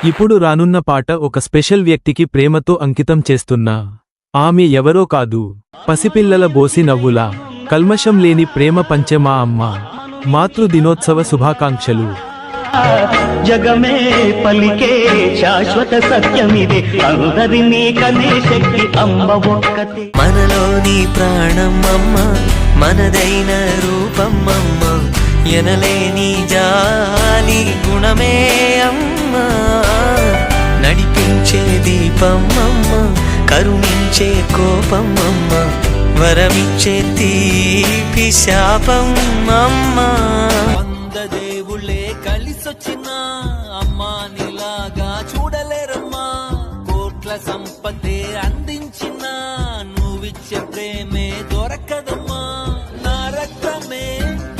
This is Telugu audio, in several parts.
ఇప్పుడు రానున్న పాట ఒక స్పెషల్ వ్యక్తికి ప్రేమతో అంకితం చేస్తున్నా. ఆమె ఎవరో కాదు, పసిపిల్లల బోసి నవ్వులా కల్మషం లేని ప్రేమ పంచె మా అమ్మ. మాతృ దినోత్సవ శుభాకాంక్షలు. జగమే పలికే శాశ్వత సత్యమిదే, అందరినీ కనే శక్తి అమ్మ ఒక్కతే. మనలోని ప్రాణం అమ్మ, మనదైన రూపం అమ్మ, ఎనలేని జాలి గుణమే అమ్మ. నడిపించే దీపం అమ్మ, కరుణించే కోపం అమ్మ, వరమిచ్చే తీపి శాపం అమ్మ. వంద దేవుళ్ళే కలిసొచ్చిన అమ్మా నీలాగా చూడలేరమ్మా. కోట్ల సంపదే అందించిన నువ్విచ్చే ప్రేమే దొరకదమ్మా. నా రక్తమే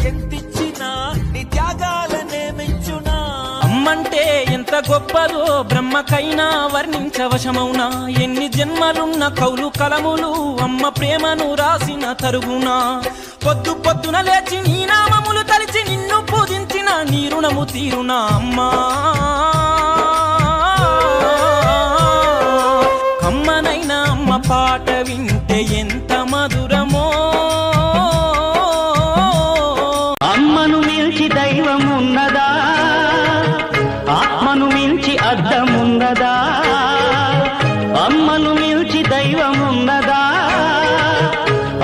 ఎంతిచ్చినా నీ త్యాగాలనే మెచ్చునా. అమ్మంటే ఎంత గొప్పదో బ్రహ్మకైనా వర్ణించవశమౌనా. ఎన్ని జన్మలున్న కౌలు కలములు అమ్మ ప్రేమను రాసిన తరుగునా. పొద్దు పొద్దున లేచి నీ నామములు తలిచి నిన్ను పూజించిన నీ రుణము తీరునా అమ్మా. అమ్మనైనా అమ్మ పాట వింటే ఎంత మధురమో. అమ్మను మించి దైవం ఉన్నదా, ఆత్మను మించి అర్థమున్నదా. అమ్మను మించి దైవం ఉన్నదా,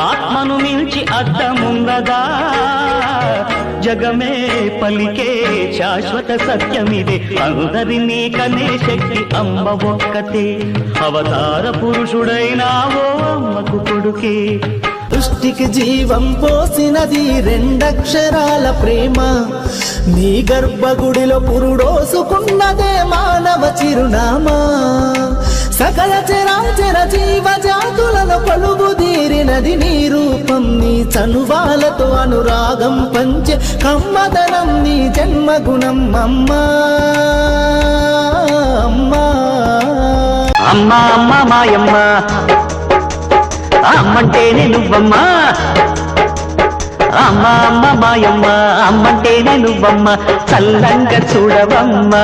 ఆత్మను మించి అర్థమున్నదా. జగమే పలికే శాశ్వత సత్యమిదే, అందరినీ కనే శక్తి అమ్మ ఒక్కతే. అవతార పురుషుడైనావో అమ్మకు కొడుకే. సృష్టికి జీవం పోసినది రెండక్షరాల ప్రేమ. నీ గర్భగుడిలో పురుడోసుకున్నదే మానవ చిరునామా. సకల చరాచర జీవ జాతులను పలుగుదీరినది నీ రూపం. నీ చనువాలతో అనురాగం పంచే కమ్మదనం నీ జన్మగుణం అమ్మా. అమ్మా అమ్మా అమ్మ మాయమ్మ, అమ్మంటేనే నువ్వమ్మా. అమ్మ అమ్మ మాయమ్మ, అమ్మంటేనే నువ్వమ్మ. చల్లంగా చూడవమ్మా,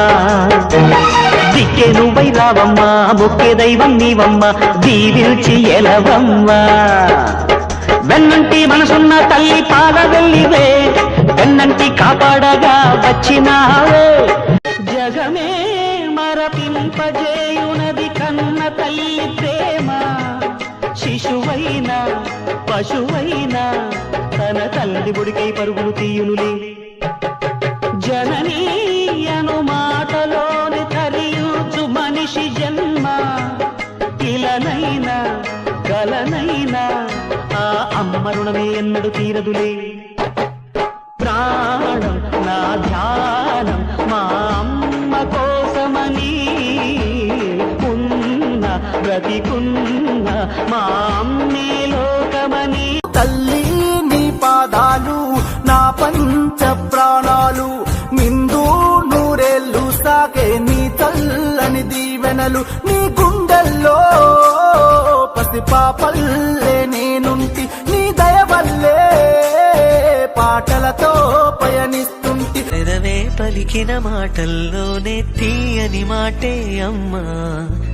దిక్కే నువ్వై రావమ్మా. ముఖ్య దైవం నీవమ్మ, దీవిల్చి ఎలవమ్మా. వెన్నంటి మనసున్న తల్లి పాద వెళ్ళివే, వెన్నంటి కాపాడగా వచ్చినావే. జగమే మరపింపజేయునది కన్న తల్లి ప్రేమ. శిశువైనా పశువైనా తన తల్లి బుడికై పరుగులు తీయునులే. జననీ అను మాటలోని తరియుచు మనిషి జన్మ. ఇలనైనా కలనైనా ఆ అమ్మ రుణమే ఎన్నడు తీరదులే. ప్రాణం నా ధ్యానం మా అమ్మ కోసమని, ఉన్న బ్రతికున్న మా అమ్మే లోకమని. తల్లి నీ పాదాలు నా పంచ ప్రాణాలు. నిండు నూరేళ్ళు సాగే నీ చల్లని దీవెనలు. నీ గుండెల్లో పసిపాపల్లే నేనుంటి. నీ దయ వల్లే పాటలతో పయనిస్తుంటి. పెదవే పలికిన మాటల్లోనే తీయని మాటే అమ్మా.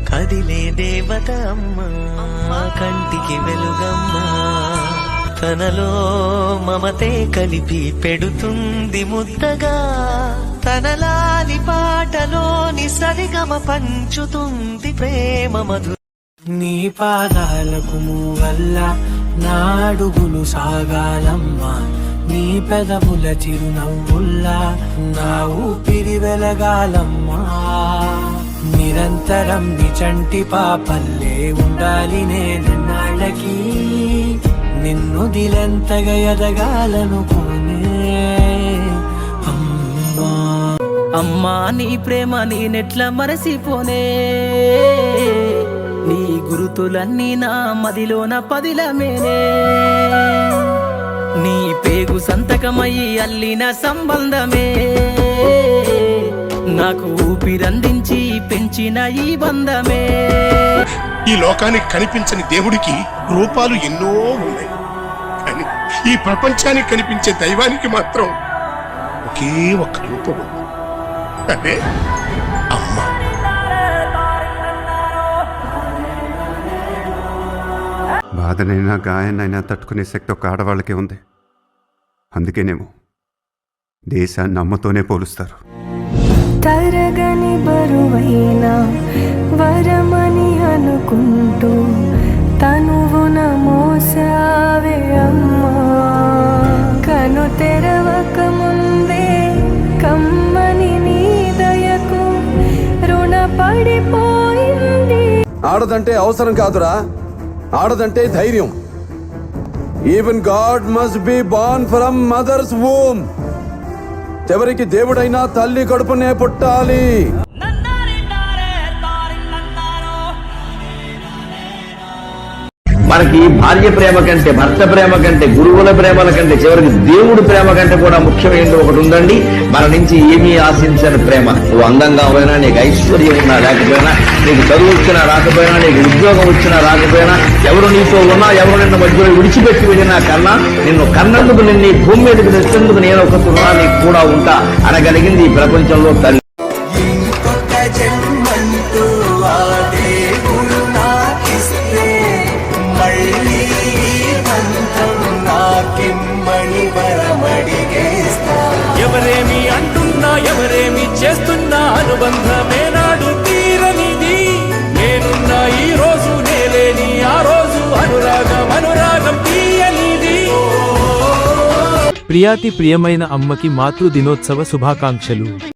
కదిలే దేవత అమ్మా, కంటికి వెలుగమ్మా. తనలో మమతే కలిపి పెడుతుంది ముద్దగా. తనలాలి పాటలోని సరిగమ పంచుతుంది ప్రేమ మధు. నీ పాదాలకు మూవల్ల నా అడుగులు సాగాలమ్మా. నీ పెదవుల చిరునవ్వుల్లా నా ఊపిరి వెలగాలమ్మా. నిరంతరం నిచంటి పాపల్లే ఉండాలి నేనన్నాళ్ళకి. నిన్ను దిలెంతగా ఎదగాలనుకోనే అమ్మా. అమ్మా నీ ప్రేమ నేనెట్లా మరసిపోనే. నీ గురుతులన్నీ నా మదిలోన పదిలమేనే. నీ పేగు సంతకమయ్యి అల్లిన సంబంధమే. నాకు ఊపిరందించి పెంచిన ఈ బంధమే. ఈ లోకానికి కనిపించని దేవుడికి రూపాలు ఎన్నో ఉన్నాయి, కానీ ఈ ప్రపంచానికి కనిపించే దైవానికి మాత్రం ఒకే ఒక్క రూపం ఉంది, అదే అమ్మ. బాధనైనా గాయాన్నైనా తట్టుకునే శక్తి ఒక ఆడవాళ్ళకే ఉంది. అందుకేనేమో దేశాన్ని అమ్మతోనే పోలుస్తారు. తరగని బరువైన వరమని అనుకుంటూ తనువున మోసావే అమ్మా, కను తెరవక ముందే కమ్మని నీ దయకు రుణపడిపోయింది. ఆడదంటే అవసరం కాదురా, ఆడదంటే ధైర్యం. Even God must be born from mothers womb. ఎవరికి దేవుడైనా తల్లి కడుపునే పుట్టాలి. మనకి భార్య ప్రేమ కంటే, భర్త ప్రేమ కంటే, గురువుల ప్రేమల కంటే, చివరికి దేవుడి ప్రేమ కంటే కూడా ముఖ్యమైనది ఒకటి ఉందండి. మన నుంచి ఏమీ ఆశించని ప్రేమ. నువ్వు అందంగా పోయినా, నీకు ఐశ్వర్యం ఉన్నా లేకపోయినా, నీకు చదువు వచ్చినా రాకపోయినా, నీకు ఉద్యోగం వచ్చినా రాకపోయినా, ఎవరు నీతో ఉన్నా, ఎవరు నిన్న మధ్యలో విడిచిపెట్టి వెళ్ళినా కన్నా, నిన్ను కన్నందుకు, నిన్ను ఈ భూమి మీదకి తెచ్చేందుకు నేను ఒక తున్నా నీకు కూడా ఉంటా అనగలిగింది ఈ ప్రపంచంలో తల్లి. ఇంకొక జన్మంటూ ఆ దేవుడు నాకిస్తే మళ్ళీ బంధం నాకిమ్మని వరమడిగేస్తా. ఎవరేమి అంటున్నా, ఎవరేమి చేస్తున్నా, అనుబంధమే నాడు తీరనిది. నేనున్నా ఈ రోజు, నేలేని ఆ రోజు, అనురాగం అనురాగం తీయనిది. ప్రియాతి ప్రియమైన అమ్మకి మాతృ దినోత్సవ శుభాకాంక్షలు.